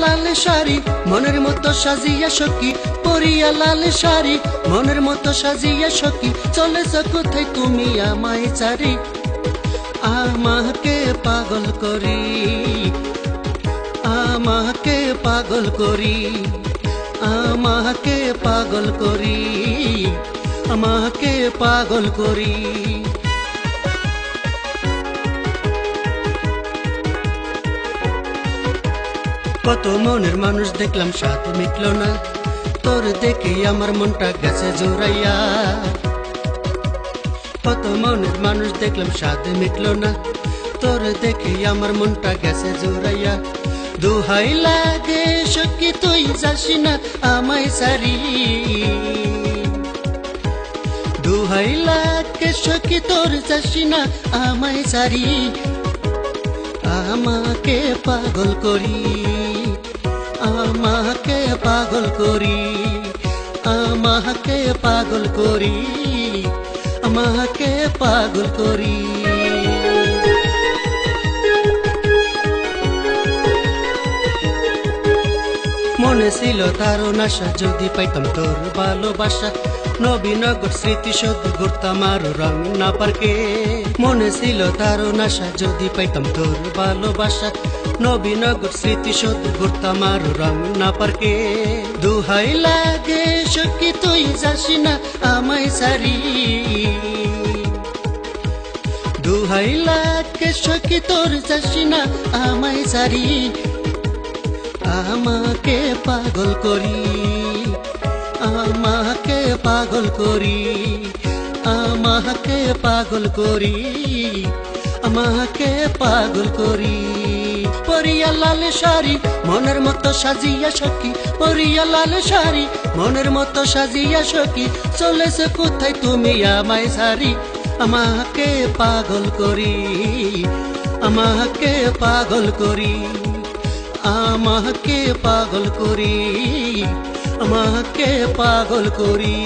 লাল শাড়ি মনের মতো সাজিয়া সখী, পরিয়া লাল শাড়ি মনের মতো সাজিয়া সখী, চলেছ কোথায় তুমি আমায় ছাড়ি? আমাকে পাগল করি, আমাকে পাগল করি, আমাকে পাগল করি, আমাকে পাগল করি। কত মনের মানুষ দেখলাম সাথে মিটলো না, তোর দেখে আমার মনটা গেছে জোরাইয়া। কত মনের মানুষ দেখলাম সাথে মিটলো না, তোর দেখে আমার মনটা গেছে জোরাইয়া। দুহাই লাগে সখী তুই যাসি না আমায় সারি, দুহাই লাগে সখী তোর যাসি না আমায় সারি। আমাকে পাগল করি, আমাকে পাগল করি, আমাকে পাগল করি, আমাকে পাগল করি। মনে ছিল দারুণ আশা যদি পাইতাম তোর ভালোবাসা, নবীনগর স্মৃতি শুধু ঘুরতাম আরো রমনা পার্কে। মনে ছিল দারুণ আশা যদি পাইতাম তোর ভালোবাসা, নবীনগর স্মৃতি শুধু ঘুরতাম আরো রমনা পার্কে। দুহাই লাগে সখী তুই যাসি না আমায় সারি, দুহাই লাগে সখী তোর যাসি না আমায় সারি। আমাকে পাগল করি, আমাকে পাগল করি, আমাকে পাগল করি, আমাকে পাগল করি। পরিয়া লাল শাড়ি মনের মতো সাজিয়া সখী, পরিয়া লাল শাড়ি মনের মতো সাজিয়া সখী, চলেছ কোথায় তুমি আমায় সারি? আমাকে পাগল করি, আমাকে পাগল করি, আমাকে পাগল করি, আমাকে পাগল করি।